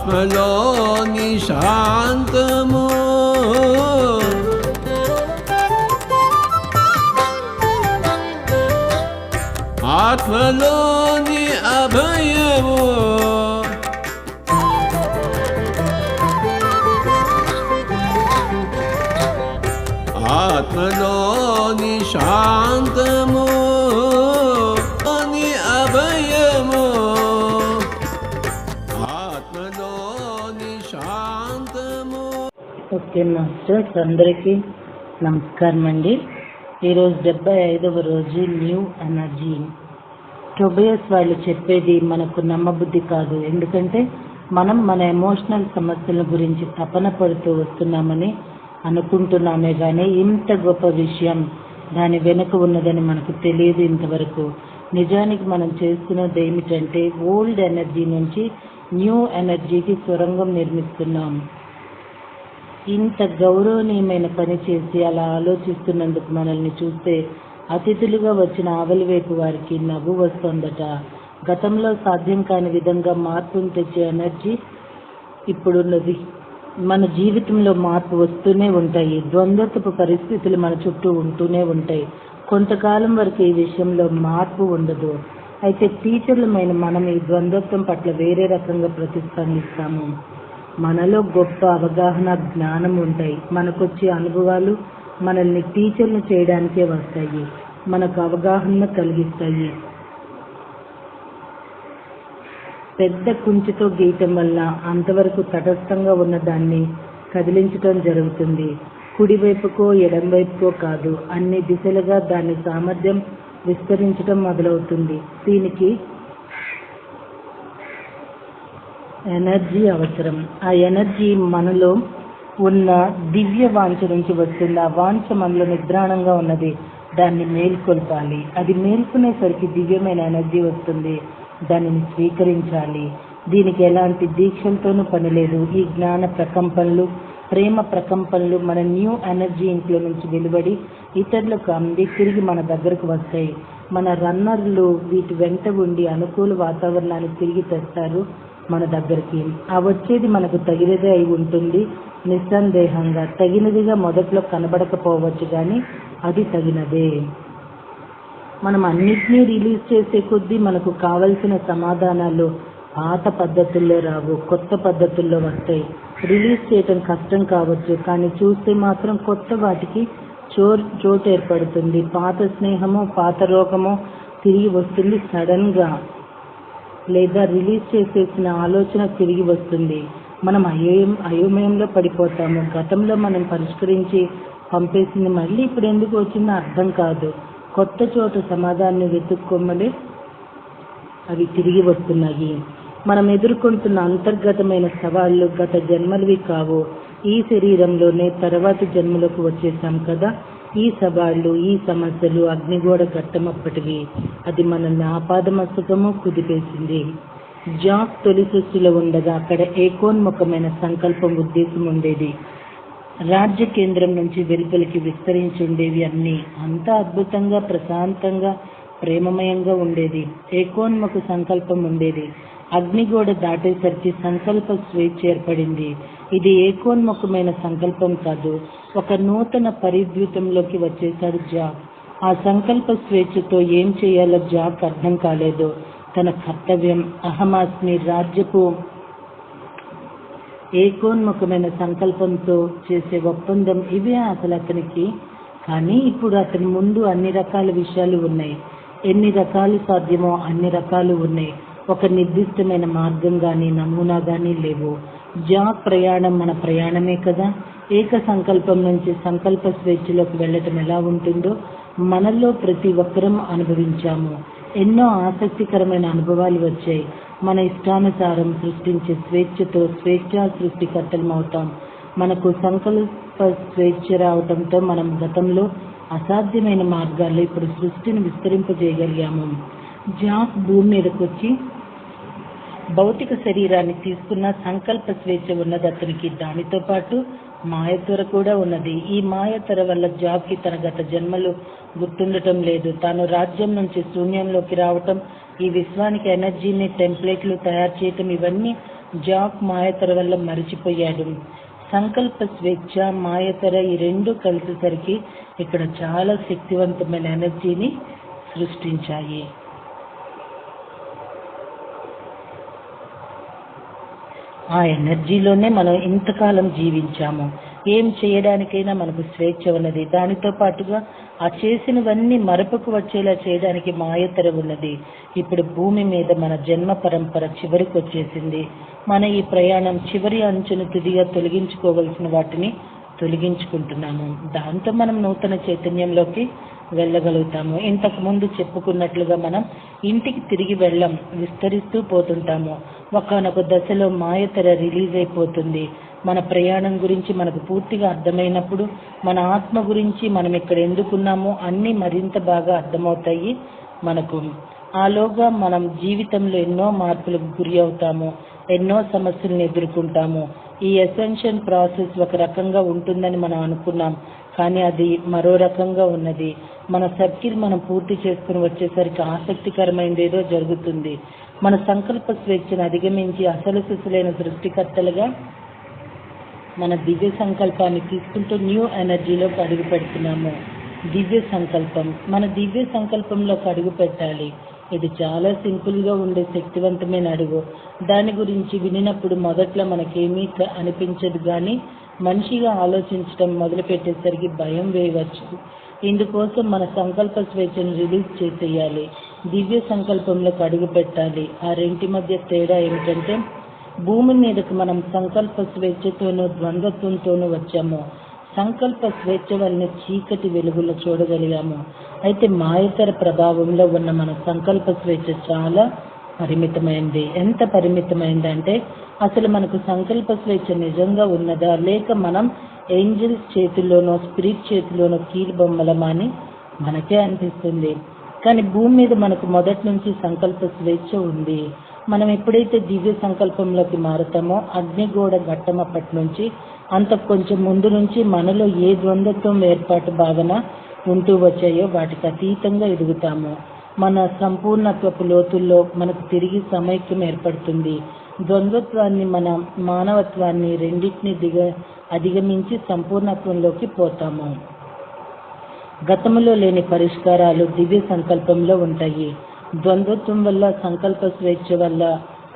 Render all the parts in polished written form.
ఆత్మలోని శాంతము ఆత్మలోని అభయము ఆత్మలోని శాంతము అని అభయము ఆత్మలోని శాంతము. ఓకే మాస్టర్స్, అందరికీ నమస్కారం అండి. ఈరోజు 75వ రోజు న్యూ ఎనర్జీ. టోబియాస్ వాళ్ళు చెప్పేది మనకు నమ్మబుద్ధి కాదు. ఎందుకంటే మనం మన ఎమోషనల్ సమస్యల గురించి తపన పడుతూ వస్తున్నామని అనుకుంటున్నామే కానీ ఇంత గొప్ప విషయం దాని వెనుక ఉన్నదని మనకు తెలియదు ఇంతవరకు. నిజానికి మనం చేస్తున్నది ఏమిటంటే ఓల్డ్ ఎనర్జీ నుంచి న్యూ ఎనర్జీకి సొరంగం నిర్మిస్తున్నాం. ఇంత గౌరవనీయమైన పని చేసి అలా ఆలోచిస్తున్నందుకు మనల్ని చూస్తే అతిథులుగా వచ్చిన ఆవలివేపు వారికి నవ్వు వస్తుందట. గతంలో సాధ్యం కాని విధంగా మార్పును తెచ్చే ఎనర్జీ ఇప్పుడున్నది. మన జీవితంలో మార్పు వస్తూనే ఉంటాయి. ద్వంద్వత్వపు పరిస్థితులు మన చుట్టూ ఉంటూనే ఉంటాయి. కొంతకాలం వరకు ఈ విషయంలో మార్పు ఉండదు. అయితే టీచర్లమైన మనం ఈ ద్వంద్వత్వం పట్ల వేరే రకంగా ప్రతిస్పందిస్తాము. మనలో గొప్ప అవగాహన, జ్ఞానం ఉంటాయి. మనకొచ్చే అనుభవాలు మనల్ని టీచర్లు చేయడానికే వస్తాయి, మనకు అవగాహన కలిగిస్తాయి. పెద్ద కుంచితో గీయటం వల్ల అంతవరకు తటస్థంగా ఉన్న దాన్ని కదిలించటం జరుగుతుంది. కుడివైపుకో ఎడంవైపుకో కాదు, అన్ని దిశలుగా దాని సామర్థ్యం విస్తరించడం మొదలవుతుంది. దీనికి ఎనర్జీ అవసరం. ఆ ఎనర్జీ మనలో ఉన్న దివ్య వాంఛ నుంచి వస్తుంది. ఆ వాంఛ మనలో నిద్రాణంగా ఉన్నది, దాన్ని మేల్కొల్పాలి. అది మేల్కొనేసరికి దివ్యమైన ఎనర్జీ వస్తుంది. దానిని స్వీకరించాలి. దీనికి ఎలాంటి దీక్షలతోనూ పని లేదు. ఈ జ్ఞాన ప్రకంపనలు, ప్రేమ ప్రకంపనలు మన న్యూ ఎనర్జీ ఇంట్లో నుంచి వెలువడి ఇతరులకు అంది తిరిగి మన దగ్గరకు వస్తాయి. మన రన్నర్లు వీటి వెంట ఉండి అనుకూల వాతావరణాన్ని తిరిగి తెస్తారు మన దగ్గరికి. ఆ వచ్చేది మనకు తగినదే అయి ఉంటుంది. నిస్సందేహంగా తగినదిగా మొదట్లో కనబడకపోవచ్చు, కానీ అది తగినదే. మనం అన్నిటినీ రిలీజ్ చేసే కొద్దీ మనకు కావలసిన సమాధానాలు పాత పద్ధతుల్లో రావు, కొత్త పద్ధతుల్లో వస్తాయి. రిలీజ్ చేయటం కష్టం కావచ్చు, కానీ చూస్తే మాత్రం కొత్త వాటికి చోటు ఏర్పడుతుంది. పాత స్నేహము, పాత రోగము తిరిగి వస్తుంది సడన్ గా, లేదా రిలీజ్ చేసేసిన ఆలోచన తిరిగి వస్తుంది. మనం అయోమయంలో పడిపోతాము. గతంలో మనం పరిష్కరించి పంపేసింది మళ్ళీ ఇప్పుడు ఎందుకు వచ్చిందో అర్థం కాదు. కొత్త చోట సమాధానాన్ని వెతుక్కోమని అవి తిరిగి వస్తున్నాయి. మనం ఎదుర్కొంటున్న అంతర్గతమైన సవాళ్లు గత జన్మలవి కావు. ఈ శరీరంలోనే తర్వాతి జన్మలకు వచ్చేసాం కదా. ఈ సవాళ్లు, ఈ సమస్యలు అగ్నిగోడ ఘట్టమప్పటివి. అది మనల్ని ఆపాదమస్తకము కుదిపేసింది. జాక్ తొలి సృష్టిలో ఉండగా అక్కడ ఏకోన్ముఖమైన సంకల్పం, ఉద్దేశం ఉండేది. రాజ్య కేంద్రం నుంచి వెలుపలికి విస్తరించి ఉండేవి అన్నీ. అంతా అద్భుతంగా, ప్రశాంతంగా, ప్రేమమయంగా ఉండేది. ఏకోన్ముఖ సంకల్పం ఉండేది. అగ్నిగోడ దాటేసరికి సంకల్ప స్వేచ్ఛ ఏర్పడింది. ఇది ఏకోన్ముఖమైన సంకల్పం కాదు, ఒక నూతన పరిద్వితంలోకి వచ్చేశాడు జాక్. ఆ సంకల్ప స్వేచ్ఛతో ఏం చేయాలో జాక్ అర్థం కాలేదు. తన కర్తవ్యం, అహమాస్మి, రాజ్యపు ఏకోన్ముఖమైన సంకల్పంతో చేసే ఒప్పందం, ఇవే అసలు అతనికి. కానీ ఇప్పుడు అతని ముందు అన్ని రకాల విషయాలు ఉన్నాయి. ఎన్ని రకాలు సాధ్యమో అన్ని రకాలు ఉన్నాయి. ఒక నిర్దిష్టమైన మార్గం కానీ నమూనా కానీ లేవు. జాక్ ప్రయాణం మన ప్రయాణమే కదా. ఏక సంకల్పం నుంచి సంకల్ప స్వేచ్ఛలోకి వెళ్ళటం ఎలా ఉంటుందో మనలో ప్రతి ఒక్కరం అనుభవించాము. ఎన్నో ఆసక్తికరమైన అనుభవాలు వచ్చాయి. మన ఇష్టానుసారం సృష్టించే స్వేచ్ఛతో స్వేచ్ఛా సృష్టికర్తలం అవుతాం. మనకు సంకల్ప స్వేచ్ఛ రావటంతో మనం గతంలో అసాధ్యమైన మార్గాల్లో ఇప్పుడు సృష్టిని విస్తరింపజేయగలిగాము. జాక్ భూమి మీదకి వచ్చి భౌతిక శరీరాన్ని తీసుకున్న సంకల్ప స్వేచ్ఛ ఉన్నది అతనికి. దానితో పాటు మాయతొర కూడా ఉన్నది. ఈ మాయతొర వల్ల జాబ్కి తన గత జన్మలు గుర్తుండటం లేదు. తాను రాజ్యం నుంచి శూన్యంలోకి రావటం, ఈ విశ్వానికి ఎనర్జీని టెంప్లెట్లు తయారు చేయటం, ఇవన్నీ జాక్ మాయతర వల్ల మరిచిపోయాడు. సంకల్ప స్వేచ్ఛ, మాయతర ఈ రెండు కలిసేసరికి ఇక్కడ చాలా శక్తివంతమైన ఎనర్జీని సృష్టించాయి. ఆ ఎనర్జీలోనే మనం ఇంతకాలం జీవించాము. ఏం చేయడానికైనా మనకు స్వేచ్ఛ ఉన్నది. దానితో పాటుగా ఆ చేసినవన్నీ మరపుకు వచ్చేలా చేయడానికి మాయతర ఉన్నది. ఇప్పుడు భూమి మీద మన జన్మ పరంపర చివరికి వచ్చేసింది. మన ఈ ప్రయాణం చివరి అంచును తుదిగా తొలగించుకోవలసిన వాటిని తొలగించుకుంటున్నాము. దాంతో మనం నూతన చైతన్యంలోకి వెళ్ళగలుగుతాము. ఇంతకు ముందు చెప్పుకున్నట్లుగా మనం ఇంటికి తిరిగి వెళ్ళం, విస్తరిస్తూ పోతుంటాము. ఒకానొక దశలో మాయతెర రిలీజ్ అయిపోతుంది. మన ప్రయాణం గురించి మనకు పూర్తిగా అర్థమైనప్పుడు మన ఆత్మ గురించి, మనం ఇక్కడ ఎందుకున్నామో అన్నీ మరింత బాగా అర్థమవుతాయి మనకు. ఆలోగా మనం జీవితంలో ఎన్నో మార్పులకు గురి అవుతాము, ఎన్నో సమస్యలను ఎదుర్కొంటాము. ఈ అసెన్షన్ ప్రాసెస్ ఒక రకంగా ఉంటుందని మనం అనుకున్నాం, కానీ అది మరో రకంగా ఉన్నది. మన సర్కిల్ మనం పూర్తి చేసుకుని వచ్చేసరికి ఆసక్తికరమైనది ఏదో జరుగుతుంది. మన సంకల్ప స్వేచ్ఛను అధిగమించి అసలు సిసలైన సృష్టికర్తలుగా మన దివ్య సంకల్పాన్ని తీసుకుంటూ న్యూ ఎనర్జీలోకి అడుగు పెడుతున్నాము. దివ్య సంకల్పం, మన దివ్య సంకల్పంలోకి అడుగు పెట్టాలి. ఇది చాలా సింపుల్గా ఉండే శక్తివంతమైన అడుగు. దాని గురించి వినినప్పుడు మొదట్లో మనకేమీ అనిపించదు, కానీ మనిషిగా ఆలోచించడం మొదలు పెట్టేసరికి భయం వేయవచ్చు. ఇందుకోసం మన సంకల్ప స్వేచ్ఛను రిలీజ్ చేసేయాలి, దివ్య సంకల్పంలోకి అడుగు పెట్టాలి. ఆ రెంటి మధ్య తేడా ఏమిటంటే, భూమి మీదకు మనం సంకల్ప స్వేచ్ఛతోనూ ద్వంద్వత్వంతోనూ వచ్చాము. సంకల్ప స్వేచ్ఛ వలన చీకటి వెలుగులో చూడగలిగాము. అయితే మాయతర ప్రభావంలో ఉన్న మన సంకల్ప స్వేచ్ఛ చాలా పరిమితమైంది. ఎంత పరిమితమైందంటే అసలు మనకు సంకల్ప స్వేచ్ఛ నిజంగా ఉన్నదా, లేక మనం ఏంజల్స్ చేతుల్లోనో స్పిరిట్ చేతిలోనో కీలు బొమ్మలమా అని మనకే అనిపిస్తుంది. కానీ భూమి మీద మనకు మొదటి నుంచి సంకల్ప స్వేచ్ఛ ఉంది. మనం ఎప్పుడైతే దివ్య సంకల్పంలోకి మారుతామో అగ్నిగోడ ఘట్టమప్పటి నుంచి అంత కొంచెం ముందు నుంచి మనలో ఏ ద్వంద్వత్వం ఏర్పాటు భావన ఉంటూ వచ్చాయో వాటికి అతీతంగా ఎదుగుతాము. మన సంపూర్ణత్వపు లోతుల్లో మనకు తిరిగి సమైక్యం ఏర్పడుతుంది. ద్వంద్వత్వాన్ని, మన మానవత్వాన్ని రెండింటిని అధిగమించి సంపూర్ణత్వంలోకి పోతాము. గతంలో లేని పరిష్కారాలు దివ్య సంకల్పంలో ఉంటాయి. ద్వంద్వత్వం వల్ల, సంకల్ప స్వేచ్ఛ వల్ల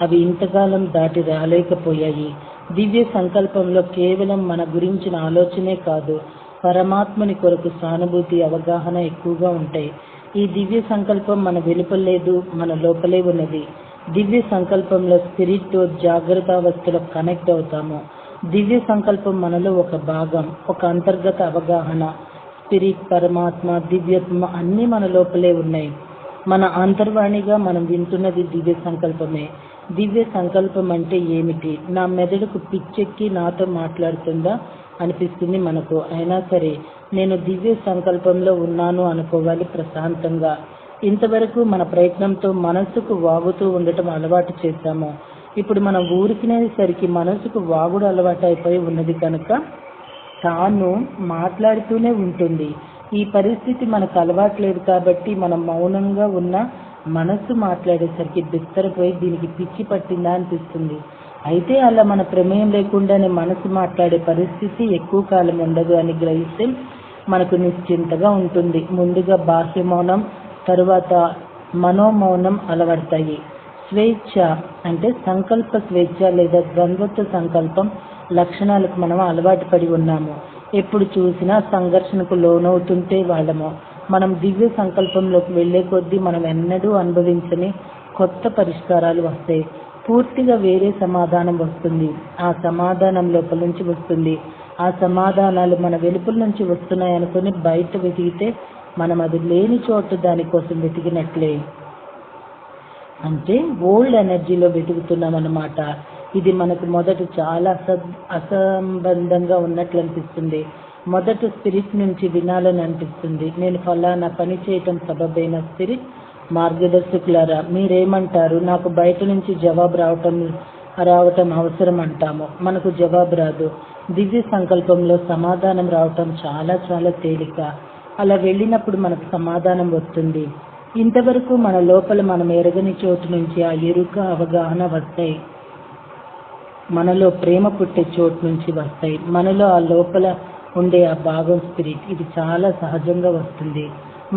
అవి ఇంతకాలం దాటి రాలేకపోయాయి. దివ్య సంకల్పంలో కేవలం మన గురించిన ఆలోచనే కాదు, పరమాత్మని కొరకు సానుభూతి, అవగాహన ఎక్కువగా ఉంటాయి. ఈ దివ్య సంకల్పం మన వెలుపలేదు, మన లోపలే ఉన్నది. దివ్య సంకల్పంలో స్పిరిట్తో జాగ్రత్తావస్థలో కనెక్ట్ అవుతాము. దివ్య సంకల్పం మనలో ఒక భాగం, ఒక అంతర్గత అవగాహన. స్పిరిట్, పరమాత్మ, దివ్యత్వం అన్నీ మన లోపలే ఉన్నాయి. మన అంతర్వాణిగా మనం వింటున్నది దివ్య సంకల్పమే. దివ్య సంకల్పం అంటే ఏమిటి? నా మెదడుకు పిచ్చెక్కి నాతో మాట్లాడుతుందా అనిపిస్తుంది మనకు. అయినా సరే నేను దివ్య సంకల్పంలో ఉన్నాను అనుకోవాలి ప్రశాంతంగా. ఇంతవరకు మన ప్రయత్నంతో మనస్సుకు వాగుతూ ఉండటం అలవాటు చేశాము. ఇప్పుడు మనం ఊరికినేసరికి మనసుకు వాగుడు అలవాటు అయిపోయి ఉన్నది కనుక తాను మాట్లాడుతూనే ఉంటుంది. ఈ పరిస్థితి మనకు అలవాట్లేదు కాబట్టి మనం మౌనంగా ఉన్న మనస్సు మాట్లాడేసరికి బిస్తరపోయి దీనికి పిచ్చి పట్టిందా అనిపిస్తుంది. అయితే అలా మన ప్రమేయం లేకుండానే మనసు మాట్లాడే పరిస్థితి ఎక్కువ కాలం ఉండదు అని గ్రహిస్తే మనకు నిశ్చింతగా ఉంటుంది. ముందుగా బాహ్య మౌనం, తరువాత మనోమౌనం అలవడతాయి. స్వేచ్ఛ అంటే సంకల్ప స్వేచ్ఛ లేదా ద్వంద్వత్వ సంకల్పం లక్షణాలకు మనం అలవాటు పడి ఉన్నాము. ఎప్పుడు చూసినా సంఘర్షణకు లోనవుతుంటే వాళ్ళము. మనం దివ్య సంకల్పంలోకి వెళ్లే కొద్దీ మనం ఎన్నడూ అనుభవించని కొత్త పరిష్కారాలు వస్తాయి. పూర్తిగా వేరే సమాధానం వస్తుంది. ఆ సమాధానం లోపల నుంచి వస్తుంది. ఆ సమాధానాలు మన వెలుపల నుంచి వస్తున్నాయి అనుకుని బయట వెతికితే మనం అది లేని చోట దానికోసం వెతికినట్లే. అంటే ఓల్డ్ ఎనర్జీలో వెతుకుతున్నాం అన్నమాట. ఇది మనకు మొదట చాలా అసంబంధంగా ఉన్నట్లు అనిపిస్తుంది. మొదట స్పిరిట్ నుంచి వినాలని అనిపిస్తుంది. నేను ఫలానా పని చేయటం సబబైన స్పిరిట్ మార్గదర్శకులారా మీరేమంటారు? నాకు బయట నుంచి జవాబు రావటం అవసరం అంటాము. మనకు జవాబు రాదు. దివ్య సంకల్పంలో సమాధానం రావటం చాలా చాలా తేలిక. అలా వెళ్ళినప్పుడు మనకు సమాధానం వస్తుంది. ఇంతవరకు మన లోపల మనం ఎరగని చోటు నుంచి ఆ ఎరుక, అవగాహన వస్తాయి. మనలో ప్రేమ పుట్టే చోటు నుంచి వస్తాయి. మనలో ఆ లోపల ఉండే ఆ భాగం స్పిరిట్, ఇది చాలా సహజంగా వస్తుంది.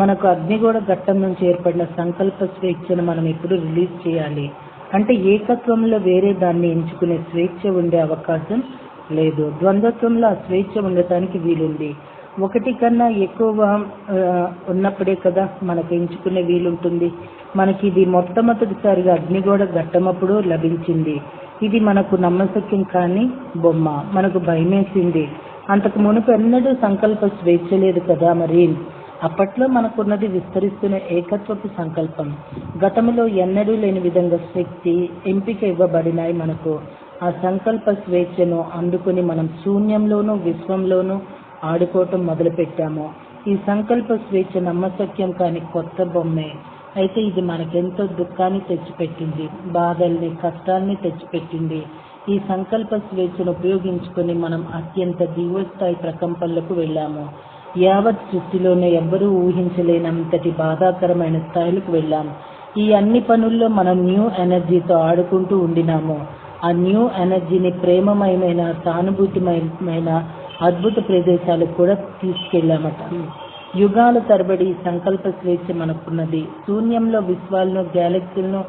మనకు అగ్నిగోడ ఘట్టం నుంచి ఏర్పడిన సంకల్ప స్వేచ్ఛను మనం ఎప్పుడు రిలీజ్ చేయాలి అంటే ఏకత్వంలో వేరే దాన్ని ఎంచుకునే స్వేచ్ఛ ఉండే అవకాశం లేదు. ద్వంద్వత్వంలో ఆ స్వేచ్ఛ ఉండటానికి వీలుంది. ఒకటి కన్నా ఎక్కువ ఉన్నప్పుడే కదా మనకు ఎంచుకునే వీలుంటుంది. మనకి ఇది మొట్టమొదటిసారిగా అగ్నిగోడ ఘట్టమప్పుడు లభించింది. ఇది మనకు నమ్మశక్యం కాని బొమ్మ, మనకు భయమేసింది. అంతకు మునుపు ఎన్నడూ సంకల్ప స్వేచ్ఛ లేదు కదా. మరి అప్పట్లో మనకున్నది విస్తరిస్తున్న ఏకత్వపు సంకల్పం. గతంలో ఎన్నడూ లేని విధంగా శక్తి, ఎంపిక ఇవ్వబడినాయి మనకు. ఆ సంకల్ప స్వేచ్ఛను అందుకుని మనం శూన్యంలోనూ విశ్వంలోనూ ఆడుకోవటం మొదలు పెట్టాము. ఈ సంకల్ప స్వేచ్ఛ నమ్మశక్యం కాని కొత్త బొమ్మే. అయితే ఇది మనకెంతో దుఃఖాన్ని తెచ్చిపెట్టింది, బాధల్ని, కష్టాల్ని తెచ్చిపెట్టింది. ఈ సంకల్ప స్వేచ్ఛను ఉపయోగించుకొని మనం అత్యంత దివ్యస్థాయి ప్రకంపనలకు వెళ్ళాము. యావత్ సృష్టిలోనే ఎవ్వరూ ఊహించలేనంతటి బాధాకరమైన స్థాయిలకు వెళ్ళాం. ఈ అన్ని పనుల్లో మనం న్యూ ఎనర్జీతో ఆడుకుంటూ ఉండినాము. ఆ న్యూ ఎనర్జీని ప్రేమమయమైన, సానుభూతిమయమైన అద్భుత ప్రదేశాలకు కూడా తీసుకెళ్ళామట. యుగాల తరబడి ఈ సంకల్ప స్వేచ్ఛ మనకున్నది. శూన్యంలో విశ్వాలను, గ్యాలక్సీలను,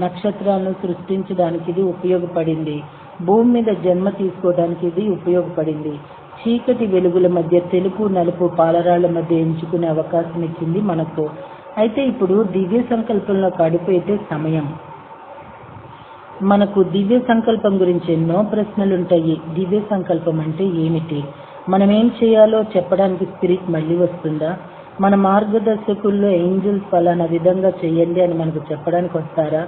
నక్షత్రాలను సృష్టించడానికి ఇది ఉపయోగపడింది. భూమి మీద జన్మ తీసుకోవడానికి ఇది ఉపయోగపడింది. చీకటి వెలుగుల మధ్య, తెలుపు నలుపు పాలరాళ్ల మధ్య ఎంచుకునే అవకాశం ఇచ్చింది మనకు. అయితే ఇప్పుడు దివ్య సంకల్పంలో అడుగుపెట్టే సమయం. మనకు దివ్య సంకల్పం గురించి ఎన్నో ప్రశ్నలుంటాయి. దివ్య సంకల్పం అంటే ఏమిటి? మనం ఏం చేయాలో చెప్పడానికి స్పిరిట్ మళ్ళీ వస్తుందా? మన మార్గదర్శకుల్లో ఏంజల్స్ ఫలానా విధంగా చేయండి అని మనకు చెప్పడానికి వస్తారా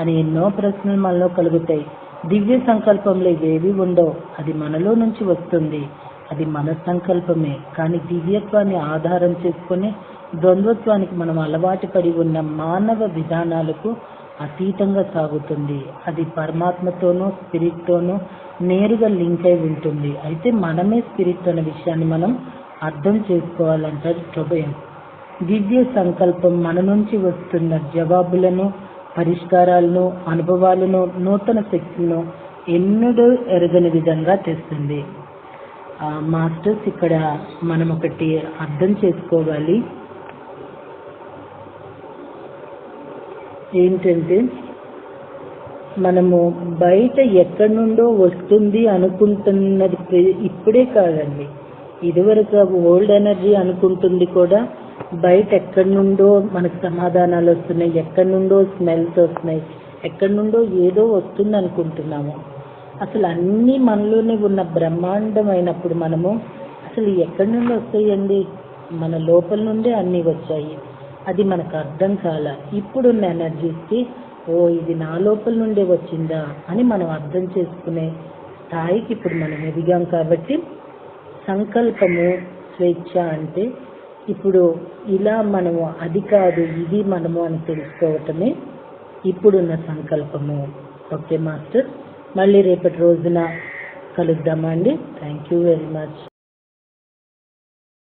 అని ఎన్నో ప్రశ్నలు మనలో కలుగుతాయి. దివ్య సంకల్పంలో ఇవేవి ఉండవు. అది మనలో నుంచి వస్తుంది. అది మన సంకల్పమే. కానీ దివ్యత్వాన్ని ఆధారం చేసుకుని ద్వంద్వత్వానికి మనం అలవాటు పడి ఉన్న మానవ విధానాలకు అతీతంగా సాగుతుంది. అది పరమాత్మతోనూ స్పిరిట్తోనూ నేరుగా లింక్ అయి ఉంటుంది. అయితే మనమే స్పిరిట్ అనే విషయాన్ని మనం అర్థం చేసుకోవాలంటారు హృదయం. దివ్య సంకల్పం మన నుంచి వస్తున్న జవాబులను, పరిష్కారాలను, అనుభవాలను, నూతన శక్తులను ఎన్నడూ ఎరగని విధంగా తెస్తుంది. మాస్టర్స్, ఇక్కడ మనం ఒకటి అర్థం చేసుకోవాలి. ఏంటంటే మనము బయట ఎక్కడి నుండో వస్తుంది అనుకుంటున్నది ఇప్పుడే కాదండి. ఇదివరకు ఓల్డ్ ఎనర్జీ అనుకుంటుంది కూడా బయట ఎక్కడి నుండో మనకు సమాధానాలు వస్తున్నాయి, ఎక్కడి నుండో స్మెల్స్ వస్తున్నాయి, ఎక్కడి నుండో ఏదో వస్తుంది అనుకుంటున్నాము. అసలు అన్నీ మనలోనే ఉన్న బ్రహ్మాండమైనప్పుడు మనము అసలు ఎక్కడి నుండి వస్తాయండి? మన లోపల నుండే అన్నీ వచ్చాయి. అది మనకు అర్థం కాల. ఇప్పుడున్న ఎనర్జీస్కి ఇది నా లోపల నుండే వచ్చిందా అని మనం అర్థం చేసుకునే స్థాయికి ఇప్పుడు మనం ఎదిగాం. కాబట్టి సంకల్పము స్వేచ్ఛ అంటే ఇప్పుడు ఇలా మనము అది కాదు ఇది మనము అని తెలుసుకోవటమే ఇప్పుడున్న సంకల్పము. ఓకే మాస్టర్, మళ్ళీ రేపటి రోజున కలుద్దామండి. Thank you very much.